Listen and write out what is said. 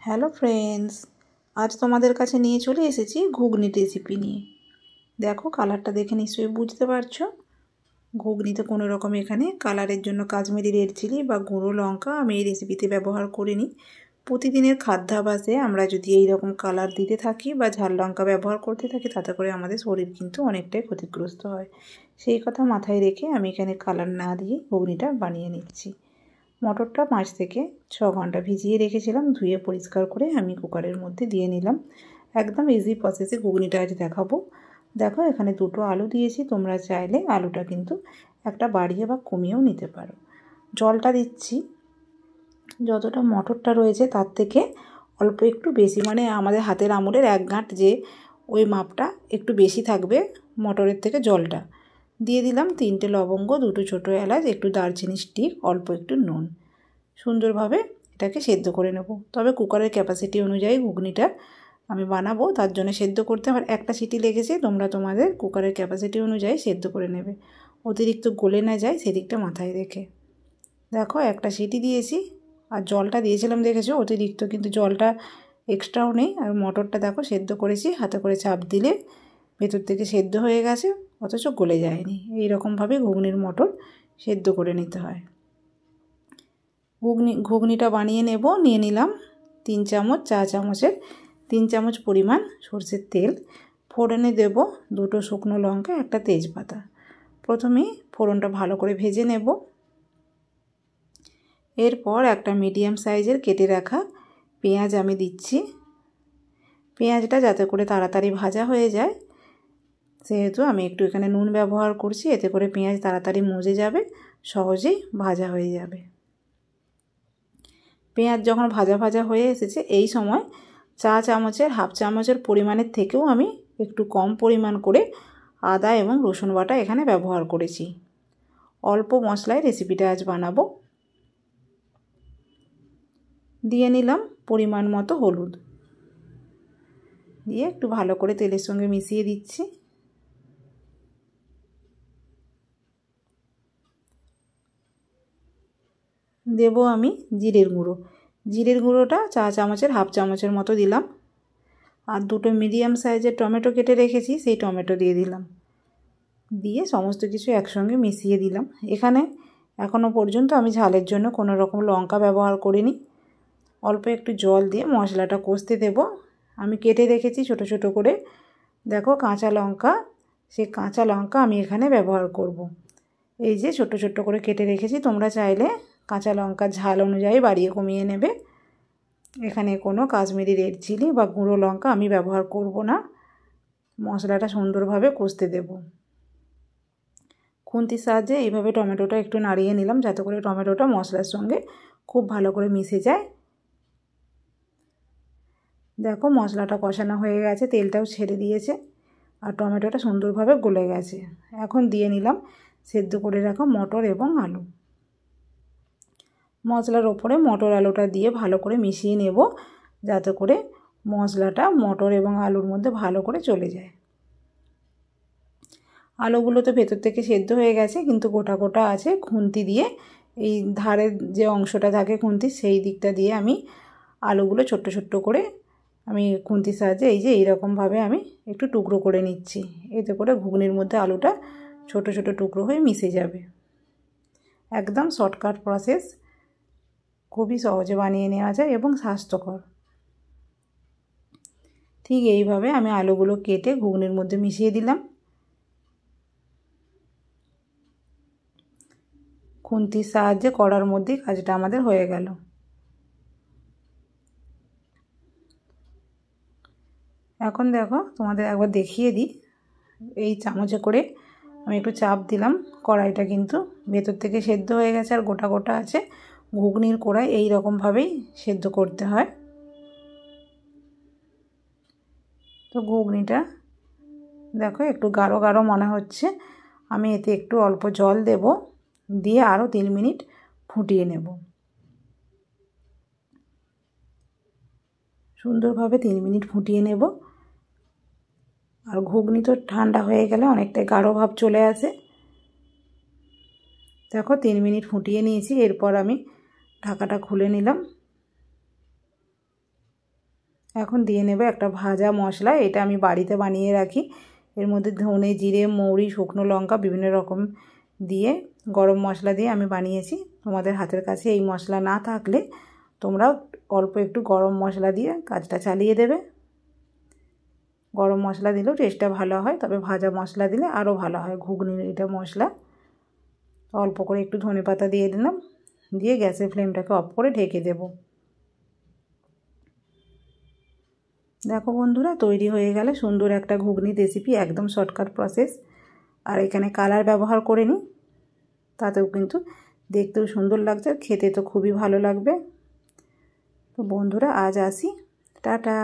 Hello friends, আজ তোমাদের কাছে নিয়ে চলে এসেছি ঘুগনি রেসিপি নিয়ে। দেখো কালারটা দেখে নিশ্চয়ই বুঝতে পারছো। ঘুগনিতে কোনো রকম এখানে কালারের জন্য কাশ্মীরি রেড চিলি বা গুঁড়ো লঙ্কা আমি এই রেসিপিতে ব্যবহার করিনি। প্রতিদিনের খাদ্যাভ্যাসে আমরা যদি এই রকম কালার দিতে থাকি বা ঝাল লঙ্কা ব্যবহার করতে থাকি, তাতে করে আমাদের শরীর কিন্তু অনেকটাই ক্ষতিগ্রস্ত হয়। সেই কথা মাথায় রেখে আমি এখানে কালার না দিয়ে ঘুগনিটা বানিয়ে নিচ্ছি। মটরটা 5 থেকে 6 ঘন্টা ভিজিয়ে রেখেছিলাম, ধুয়ে পরিষ্কার করে আমি কুকারের মধ্যে দিয়ে নিলাম। একদম ইজি প্রসেসে ঘুগনিটা আজ দেখাবো। দেখো এখানে 2টো আলু দিয়েছি, তোমরা চাইলে আলুটা কিন্তু একটা বাড়িয়ে বা কমিয়েও নিতে পারো। জলটা দিচ্ছি যতটা মটরটা রয়েছে তার থেকে অল্প একটু বেশি, মানে আমাদের হাতের আঙুলের 1 গাঁট যে ওই মাপটা একটু বেশি থাকবে মটরের থেকে জলটা। দিয়ে দিলাম 3টে লবঙ্গ, 2টো ছোটো এলাচ, একটু দারচিনি স্টিক, অল্প একটু নুন। সুন্দরভাবে এটাকে সেদ্ধ করে নেব। তবে কুকারের ক্যাপাসিটি অনুযায়ী ঘুগনিটা আমি বানাবো, তার জন্য সেদ্ধ করতে আমার একটা সিটি লেগেছে। তোমরা তোমাদের কুকারের ক্যাপাসিটি অনুযায়ী সেদ্ধ করে নেবে, অতিরিক্ত গলে না যায় সেদিকটা মাথায় রেখে। দেখো একটা সিটি দিয়েছি, আর জলটা দিয়েছিলাম দেখেছো অতিরিক্ত, কিন্তু জলটা এক্সট্রাও নেই। আর মটরটা দেখো সেদ্ধ করেছি, হাতে করে চাপ দিলে ভেতর থেকে সেদ্ধ হয়ে গেছে, অথচ গলে যায়নি। এই রকমভাবে ঘুগনির মটর সেদ্ধ করে নিতে হয়। ঘুগনিটা বানিয়ে নেব। নিয়ে নিলাম 3 চামচ, চা চামচের 3 চামচ পরিমাণ সরষের তেল। ফোড়নে দেব 2টো শুকনো লঙ্কা, একটা তেজপাতা। প্রথমে ফোড়নটা ভালো করে ভেজে নেব। এরপর একটা মিডিয়াম সাইজের কেটে রাখা পেঁয়াজ আমি দিচ্ছি। পেঁয়াজটা যাতে করে তাড়াতাড়ি ভাজা হয়ে যায়, সেহেতু আমি একটু এখানে নুন ব্যবহার করছি, এতে করে পেঁয়াজ তাড়াতাড়ি মজে যাবে, সহজেই ভাজা হয়ে যাবে। পেঁয়াজ যখন ভাজা ভাজা হয়ে এসেছে, এই সময় চা চামচের হাফ চামচের পরিমাণের থেকেও আমি একটু কম পরিমাণ করে আদা এবং রসুন বাটা এখানে ব্যবহার করেছি। অল্প মশলায় রেসিপিটা আজ বানাবো। দিয়ে নিলাম পরিমাণ মতো হলুদ, দিয়ে একটু ভালো করে তেলের সঙ্গে মিশিয়ে দিচ্ছি। দেব আমি জিরের গুঁড়ো। জিরের গুঁড়োটা চা চামচের হাফ চামচের মতো দিলাম। আর 2টো মিডিয়াম সাইজের টমেটো কেটে রেখেছি, সেই টমেটো দিয়ে দিলাম। দিয়ে সমস্ত কিছু একসঙ্গে মিশিয়ে দিলাম। এখানে এখনও পর্যন্ত আমি ঝালের জন্য কোনো রকম লঙ্কা ব্যবহার করিনি। অল্প একটু জল দিয়ে মশলাটা কষতে দেব। আমি কেটে রেখেছি ছোট ছোট করে, দেখো কাঁচা লঙ্কা, সেই কাঁচা লঙ্কা আমি এখানে ব্যবহার করব। এই যে ছোট ছোট করে কেটে রেখেছি, তোমরা চাইলে কাঁচা লঙ্কার ঝাল অনুযায়ী বাড়িয়ে কমিয়ে নেবে। এখানে কোনো কাশ্মীরি রেড চিলি বা গুঁড়ো লঙ্কা আমি ব্যবহার করব না। মশলাটা সুন্দরভাবে কষতে দেব। খুন্তির সাহায্যে এইভাবে টমেটোটা একটু নাড়িয়ে নিলাম, যাতে করে টমেটোটা মশলার সঙ্গে খুব ভালো করে মিশে যায়। দেখো মশলাটা কষানো হয়ে গেছে, তেলটাও ছেড়ে দিয়েছে, আর টমেটোটা সুন্দরভাবে গলে গেছে। এখন দিয়ে নিলাম সেদ্ধ করে রাখা মটর এবং আলু। মশলার ওপরে মটর আলুটা দিয়ে ভালো করে মিশিয়ে নেব, যাতে করে মশলাটা মটর এবং আলুর মধ্যে ভালো করে চলে যায়। আলুগুলো তো ভেতর থেকে সেদ্ধ হয়ে গেছে, কিন্তু গোটা গোটা আছে। খুন্তি দিয়ে এই ধারের যে অংশটা থাকে খুন্তির, সেই দিকটা দিয়ে আমি আলুগুলো ছোট্ট ছোট্ট করে আমি খুন্তির সাহায্যে এই যে এইরকমভাবে আমি একটু টুকরো করে নিচ্ছি। এতে করে ঘুগনির মধ্যে আলুটা ছোট ছোট টুকরো হয়ে মিশে যাবে। একদম শর্টকাট প্রসেস, খুবই সহজে বানিয়ে নেওয়া যায় এবং স্বাস্থ্যকর। ঠিক এইভাবে আমি আলুগুলো কেটে ঘুগনির মধ্যে মিশিয়ে দিলাম। খুন্তির সাহায্যে কড়ার মধ্যেই কাজটা আমাদের হয়ে গেল। এখন দেখো তোমাদের একবার দেখিয়ে দিই, এই চামচে করে আমি একটু চাপ দিলাম, কড়াইটা কিন্তু ভেতর থেকে সেদ্ধ হয়ে গেছে আর গোটা গোটা আছে। ঘুগনির কড়াই এই রকমভাবেই সেদ্ধ করতে হয়। তো ঘুগনিটা দেখো একটু গাঢ় গাঢ় মনে হচ্ছে, আমি এতে একটু অল্প জল দেব, দিয়ে আরও 3 মিনিট ফুটিয়ে নেব। সুন্দরভাবে 3 মিনিট ফুটিয়ে নেব। আর ঘুগনি তো ঠান্ডা হয়ে গেলে অনেকটাই গাঢ় ভাব চলে আসে। দেখো 3 মিনিট ফুটিয়ে নিয়েছি। এরপর আমি ঢাকাটা খুলে নিলাম। এখন দিয়ে নেবে একটা ভাজা মশলা, এটা আমি বাড়িতে বানিয়ে রাখি। এর মধ্যে ধনে, জিরে, মৌরি, শুকনো লঙ্কা বিভিন্ন রকম দিয়ে গরম মশলা দিয়ে আমি বানিয়েছি। তোমাদের হাতের কাছে এই মশলা না থাকলে তোমরা অল্প একটু গরম মশলা দিয়ে কাজটা চালিয়ে দেবে। গরম মশলা দিলেও টেস্টটা ভালো হয়, তবে ভাজা মশলা দিলে আরও ভালো হয় ঘুগনির এটা মশলা। অল্প করে একটু ধনেপাতা দিয়ে দিলাম, দিয়ে গ্যাসের ফ্লেমটাকে অফ করে ঢেকে দেব। দেখো বন্ধুরা, তৈরি হয়ে গেল সুন্দর একটা ঘুগনি রেসিপি, একদম শর্টকাট প্রসেস। আর এখানে কালার ব্যবহার করে নিই, তাতেও কিন্তু দেখতেও সুন্দর লাগছে, খেতে তো খুবই ভালো লাগবে। তো বন্ধুরা আজ আসি, টাটা।